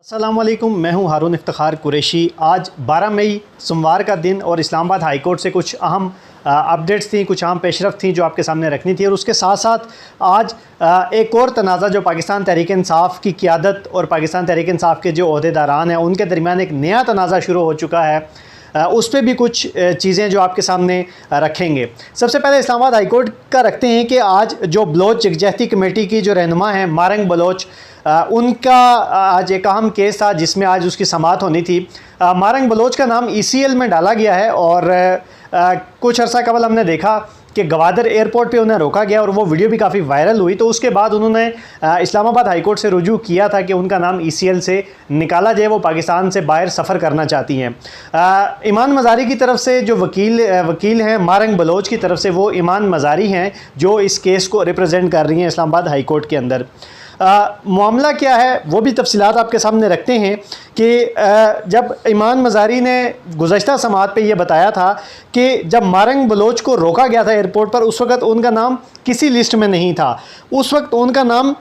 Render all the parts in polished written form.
अस्सलामुअलैकुम, मैं हूं हारून इफ्तिखार कुरैशी। आज 12 मई सोमवार का दिन और इस्लामाबाद हाई कोर्ट से कुछ अहम अपडेट्स थी, कुछ अहम पेशरफ़ थी जो आपके सामने रखनी थी। और उसके साथ साथ आज एक और तनाज़ा जो पाकिस्तान तहरीक इंसाफ़ की क़ियादत और पाकिस्तान तहरीक इंसाफ़ के जो ओहदेदारान हैं उनके दरमियान एक नया तनाज़ा शुरू हो चुका है। उस पर भी कुछ चीज़ें जो आपके सामने रखेंगे। सबसे पहले इस्लामाबाद हाई कोर्ट का रखते हैं कि आज जो बलोच यकजहती कमेटी की जो रहनुमा हैं मारंग बलोच, उनका आज एक अहम केस था जिसमें आज उसकी समाअत होनी थी। मारंग बलोच का नाम ECL में डाला गया है और कुछ अर्सा कबल हमने देखा कि गवादर एयरपोर्ट पे उन्हें रोका गया और वो वीडियो भी काफ़ी वायरल हुई। तो उसके बाद उन्होंने इस्लामाबाद हाई कोर्ट से रुजू किया था कि उनका नाम ECL से निकाला जाए, वो पाकिस्तान से बाहर सफ़र करना चाहती हैं। ईमान मज़ारी की तरफ से जो वकील हैं मारंग बलोच की तरफ से, वो ईमान मज़ारी हैं जो इस केस को रिप्रेजेंट कर रही हैं इस्लामाबाद हाई कोर्ट के अंदर। मामला क्या है वो भी तफसीलात आपके सामने रखते हैं कि जब ईमान मज़ारी ने गुज़श्ता समाअत पे ये बताया था कि जब मारंग बलोच को रोका गया था एयरपोर्ट पर, उस वक़्त उनका नाम किसी लिस्ट में नहीं था। उस वक्त उनका नाम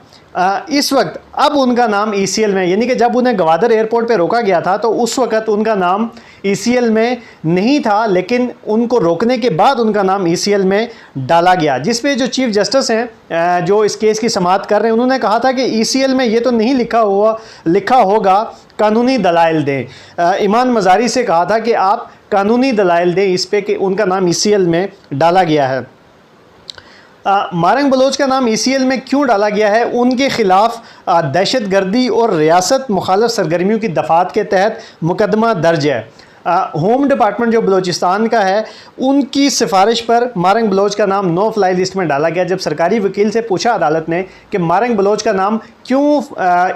इस वक्त अब उनका नाम ECL में, यानी कि जब उन्हें गवादर एयरपोर्ट पे रोका गया था तो उस वक्त उनका नाम ECL में नहीं था, लेकिन उनको रोकने के बाद उनका नाम ECL में डाला गया। जिस पे जो चीफ़ जस्टिस हैं जो इस केस की समाअत कर रहे हैं, उन्होंने कहा था कि ECL में ये तो नहीं लिखा होगा, कानूनी दलाइल दें। ईमान मज़ारी से कहा था कि आप कानूनी दलाइल दें इस पे कि उनका नाम ECL में डाला गया है। मारंग बलोच का नाम ECL में क्यों डाला गया है? उनके ख़िलाफ़ दहशतगर्दी और रियासत मुखालिफ सरगर्मियों की दफ़ात के तहत मुकदमा दर्ज है। होम डिपार्टमेंट जो बलोचिस्तान का है उनकी सिफारिश पर मारंग बलोच का नाम नो फ्लाई लिस्ट में डाला गया। जब सरकारी वकील से पूछा अदालत ने कि मारंग बलोच का नाम क्यों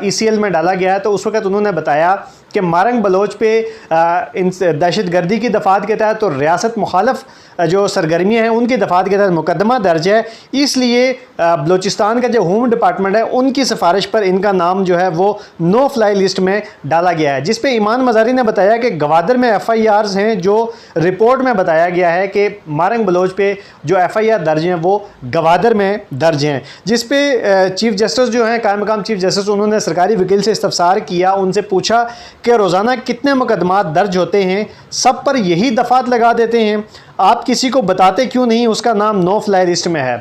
ECL में डाला गया है, तो उस वक़्त उन्होंने बताया कि मारंग बलोच पे इन दहशतगर्दी की दफ़ात के तहत और रियासत मुखालिफ जो सरगर्मियाँ हैं उनकी दफ़ात के तहत मुकदमा दर्ज है, इसलिए बलोचिस्तान का जो होम डिपार्टमेंट है उनकी सिफारिश पर इनका नाम जो है वो नो फ्लाई लिस्ट में डाला गया है। जिस पे ईमान मज़ारी ने बताया कि गवादर में FIRs हैं जो रिपोर्ट में बताया गया है कि मारंग बलोच पे जो FIR दर्ज हैं वो गवादर में दर्ज हैं। जिस पे चीफ़ जस्टिस जो हैं कायम मकाम चीफ़ जस्टिस, उन्होंने सरकारी वकील से इस्तफसार किया, उनसे पूछा कि रोज़ाना कितने मुकदमात दर्ज होते हैं, सब पर यही दफ़ात लगा देते हैं, आप किसी को बताते क्यों नहीं उसका नाम नो फ्लाई लिस्ट में है।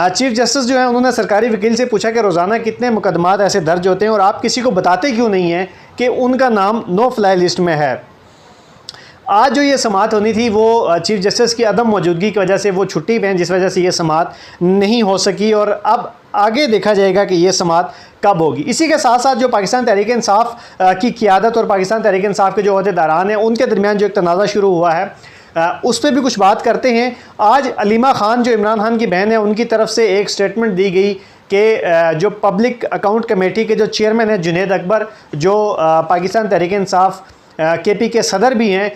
चीफ़ जस्टिस जो है उन्होंने सरकारी वकील से पूछा कि रोज़ाना कितने मुकदमात ऐसे दर्ज होते हैं और आप किसी को बताते क्यों नहीं हैं कि उनका नाम नो फ्लाई लिस्ट में है। आज जो ये समाअत होनी थी वो चीफ़ जस्टिस की अदम मौजूदगी की वजह से वो छुट्टी पे हैं, जिस वजह से ये समाअत नहीं हो सकी और अब आगे देखा जाएगा कि ये समाअत कब होगी। इसी के साथ साथ जो पाकिस्तान तहरीक इंसाफ़ की क़ियादत और पाकिस्तान तहरीक इंसाफ़ के जो ओहदेदारान हैं उनके दरमियान जो एक तनाज़ा शुरू हुआ है उस पर भी कुछ बात करते हैं। आज अलीमा खान जो इमरान खान की बहन है उनकी तरफ से एक स्टेटमेंट दी गई कि जो पब्लिक अकाउंट कमेटी के जो चेयरमैन हैं जुनैद अकबर, जो पाकिस्तान तहरीक इंसाफ़ KP के सदर भी हैं,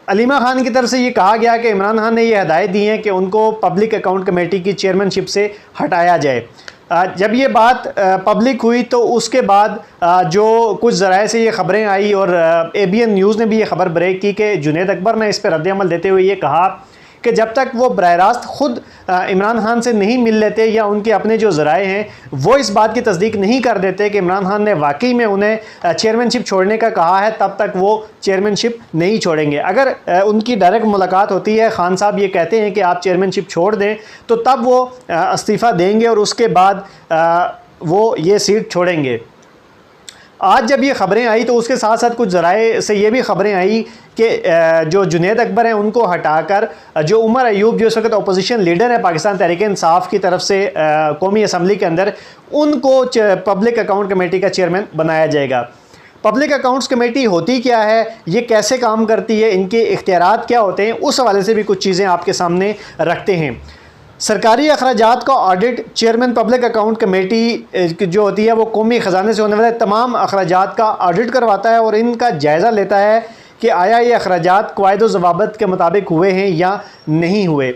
अलीमा खान की तरफ से ये कहा गया कि इमरान खान ने ये हदायत दी है कि उनको पब्लिक अकाउंट कमेटी की चेयरमैनशिप से हटाया जाए। जब ये बात पब्लिक हुई तो उसके बाद जो कुछ ज़राए से ये ख़बरें आई और ABN न्यूज़ ने भी ये ख़बर ब्रेक की कि जुनैद अकबर ने इस पर रद्द-ए-अमल देते हुए ये कहा कि जब तक वो बराह रास्त ख़ुद इमरान खान से नहीं मिल लेते या उनके अपने जो ज़राए हैं वो इस बात की तस्दीक नहीं कर देते कि इमरान खान ने वाकई में उन्हें चेयरमैनशिप छोड़ने का कहा है, तब तक वो चेयरमैनशिप नहीं छोड़ेंगे। अगर उनकी डायरेक्ट मुलाकात होती है, खान साहब ये कहते हैं कि आप चेयरमैनशिप छोड़ दें, तो तब वो इस्तीफ़ा देंगे और उसके बाद वो ये सीट छोड़ेंगे। आज जब ये ख़बरें आई तो उसके साथ साथ कुछ ज़राए से ये भी ख़बरें आई कि जो जुनैद अकबर हैं उनको हटाकर जो उमर अयूब जो इस वक्त अपोजिशन लीडर है पाकिस्तान तहरीक इंसाफ़ की तरफ से कौमी असम्बली के अंदर, उनको पब्लिक अकाउंट कमेटी का चेयरमैन बनाया जाएगा। पब्लिक अकाउंट्स कमेटी होती क्या है, ये कैसे काम करती है, इनके इख्तियारात क्या होते हैं, उस हवाले से भी कुछ चीज़ें आपके सामने रखते हैं। सरकारी अखराजात का audit chairman public account committee जो होती है वो कौमी ख़जाने से होने वाले तमाम अखराजात का ऑडिट करवाता है और इनका जायज़ा लेता है कि आया ये अखराजात क़वाइद व ज़वाबित के मुताबिक हुए हैं या नहीं हुए।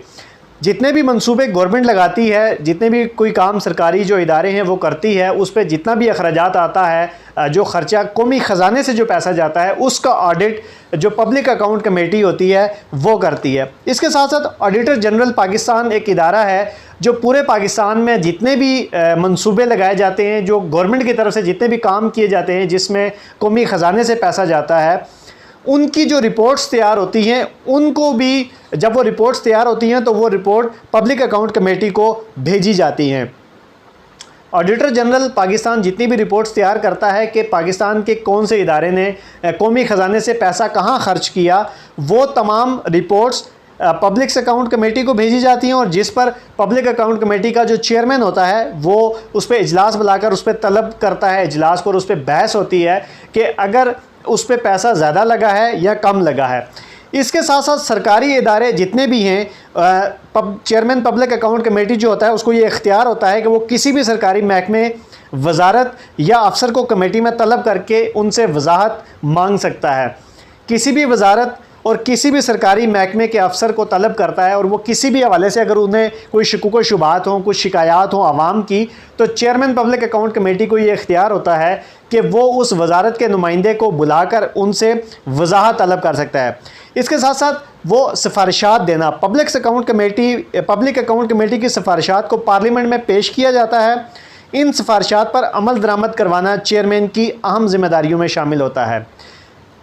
जितने भी मंसूबे गवर्नमेंट लगाती है, जितने भी कोई काम सरकारी जो इदारे हैं वो करती है, उस पर जितना भी अखराजात आता है, जो ख़र्चा कौमी ख़जाने से जो पैसा जाता है, उसका ऑडिट जो पब्लिक अकाउंट कमेटी होती है वो करती है। इसके साथ साथ ऑडिटर जनरल पाकिस्तान एक इदारा है जो पूरे पाकिस्तान में जितने भी मंसूबे लगाए जाते हैं, जो गवर्नमेंट की तरफ से जितने भी काम किए जाते हैं जिसमें कौमी ख़जाने से पैसा जाता है, उनकी जो रिपोर्ट्स तैयार होती हैं, उनको भी जब वो रिपोर्ट्स तैयार होती हैं तो वो रिपोर्ट पब्लिक अकाउंट कमेटी को भेजी जाती हैं। ऑडिटर जनरल पाकिस्तान जितनी भी रिपोर्ट्स तैयार करता है कि पाकिस्तान के कौन से इदारे ने कौमी ख़जाने से पैसा कहाँ ख़र्च किया, वो तमाम रिपोर्ट्स पब्लिक अकाउंट कमेटी को भेजी जाती हैं, और जिस पर पब्लिक अकाउंट कमेटी का जो चेयरमैन होता है वो उस पर इजलास बुलाकर उस पर तलब करता है इजलास को, और उस पर बहस होती है कि अगर उस पर पैसा ज़्यादा लगा है या कम लगा है। इसके साथ साथ सरकारी इदारे जितने भी हैं, चेयरमैन पब्लिक अकाउंट कमेटी जो होता है उसको ये इख्तियार होता है कि वो किसी भी सरकारी महकमे, वजारत या अफसर को कमेटी में तलब करके उनसे वजाहत मांग सकता है। किसी भी वजारत और किसी भी सरकारी महकमे के अफसर को तलब करता है, और वो किसी भी हवाले से अगर उन्हें कोई शकूक व शुबात हों, कुछ शिकायत हों आवाम की, तो चेयरमैन पब्लिक अकाउंट कमेटी को ये इख्तियार होता है कि वो उस वजारत के नुमाइंदे को बुलाकर उनसे वजाहत तलब कर सकता है। इसके साथ साथ वो सिफारिशात देना, पब्लिक अकाउंट कमेटी की सिफारिशात को पार्लियामेंट में पेश किया जाता है। इन सिफारिशात पर अमल दरामद करवाना चेयरमैन की अहम जिम्मेदारियों में शामिल होता है।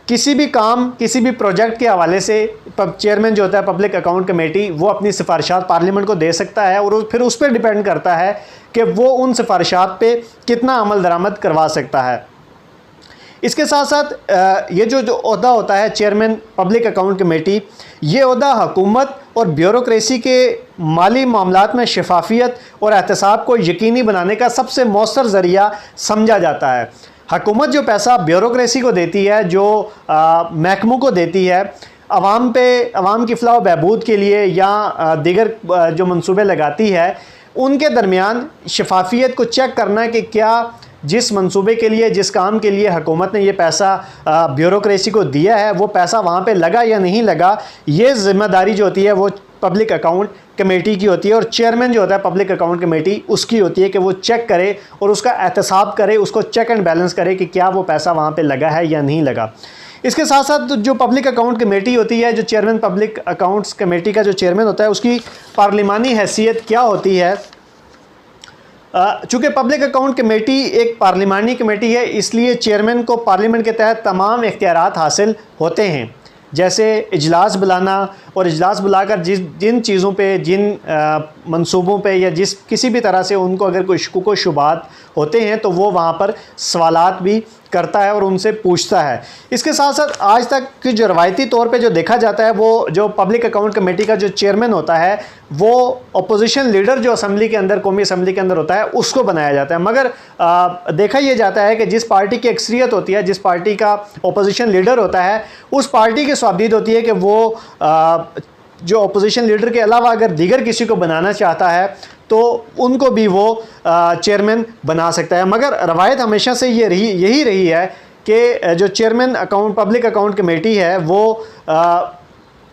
किसी भी काम, किसी भी प्रोजेक्ट के हवाले से चेयरमैन जो होता है पब्लिक अकाउंट कमेटी, वो अपनी सिफारिशात पार्लियामेंट को दे सकता है, और फिर उस पर डिपेंड करता है कि वो उन सिफारिशात पे कितना अमल दरामद करवा सकता है। इसके साथ साथ ये जो ओहदा होता है चेयरमैन पब्लिक अकाउंट कमेटी, ये ओहदा हुकूमत और ब्यूरोक्रेसी के माली मामलात में शफाफियत और एहतसाब को यकीनी बनाने का सबसे मौसर ज़रिया समझा जाता है। हुकूमत जो पैसा ब्यूरोक्रेसी को देती है, जो महकमों को देती है, अवाम की फ़लाह व बहबूद के लिए या दीगर जो मंसूबे लगाती है, उनके दरमियान शफाफियत को चेक करना कि क्या जिस मंसूबे के लिए, जिस काम के लिए हुकूमत ने ये पैसा ब्यूरोक्रेसी को दिया है, वो पैसा वहाँ पे लगा या नहीं लगा, ये ज़िम्मेदारी जो होती है वो पब्लिक अकाउंट कमेटी की होती है। और चेयरमैन जो होता है पब्लिक अकाउंट कमेटी, उसकी होती है कि वो चेक करे और उसका एहतसाब करे, उसको चेक एंड बैलेंस करे कि क्या वो पैसा वहाँ पे लगा है या नहीं लगा। इसके साथ साथ जो पब्लिक अकाउंट कमेटी होती है, जो चेयरमैन पब्लिक अकाउंट्स कमेटी का जो चेयरमैन होता है, उसकी पार्लिमानी हैसियत क्या होती है। चूँकि पब्लिक अकाउंट कमेटी एक पार्लिमानी कमेटी है, इसलिए चेयरमैन को पार्लियामेंट के तहत तमाम इख्तियारात हासिल होते हैं, जैसे इजलास बुलाना, और इजलास बुलाकर जिन चीज़ों पे, जिन मंसूबों पे या किसी भी तरह से उनको अगर कोई शकूक व शुबात होते हैं तो वो वहाँ पर सवालात भी करता है और उनसे पूछता है। इसके साथ साथ आज तक की जो रवायती तौर पे जो देखा जाता है, वो जो पब्लिक अकाउंट कमेटी का जो चेयरमैन होता है वो अपोजिशन लीडर जो असम्बली के अंदर, कौमी असम्बली के अंदर होता है, उसको बनाया जाता है। मगर देखा यह जाता है कि जिस पार्टी की अक्सरियत होती है, जिस पार्टी का अपोजिशन लीडर होता है, उस पार्टी की स्वाबदीद होती है कि वो जो अपोजिशन लीडर के अलावा अगर दीगर किसी को बनाना चाहता है तो उनको भी वो चेयरमैन बना सकता है। मगर रवायत हमेशा से यही रही है कि जो चेयरमैन पब्लिक अकाउंट कमेटी है वो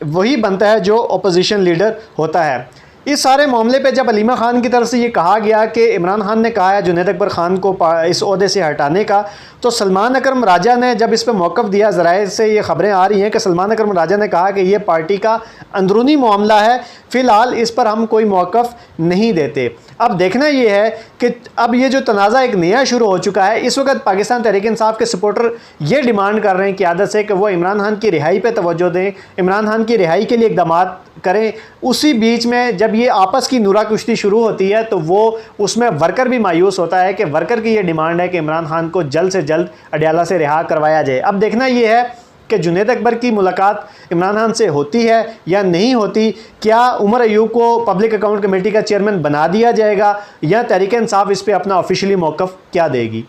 वही बनता है जो अपोजिशन लीडर होता है। इस सारे मामले पे जब अलीमा ख़ान की तरफ से ये कहा गया कि इमरान ख़ान ने कहा है जुनैद अकबर ख़ान को इस ओहदे से हटाने का, तो सलमान अकरम राजा ने जब इस पे मौक़िफ़ दिया, ज़राए से ये ख़बरें आ रही हैं कि सलमान अकरम राजा ने कहा कि ये पार्टी का अंदरूनी मामला है, फ़िलहाल इस पर हम कोई मौक़िफ़ नहीं देते। अब देखना ये है कि अब ये जो तनाज़ा एक नया शुरू हो चुका है, इस वक्त पाकिस्तान तहरीक इंसाफ के सपोर्टर ये डिमांड कर रहे हैं क़यादत से कि वो इमरान ख़ान की रिहाई पे तवज्जो दें, इमरान ख़ान की रिहाई के लिए इक़दाम करें। उसी बीच में जब ये आपस की नूरा कुश्ती शुरू होती है तो वो उसमें वर्कर भी मायूस होता है कि वर्कर की ये डिमांड है कि इमरान ख़ान को जल्द से जल्द अडयाला से रिहा करवाया जाए। अब देखना ये है कि जुनैद अकबर की मुलाकात इमरान ख़ान से होती है या नहीं होती, क्या उमर अयूब को पब्लिक अकाउंट कमेटी का चेयरमैन बना दिया जाएगा या तहरीक इंसाफ इस पर अपना ऑफिशियली मौक़िफ़ क्या देगी।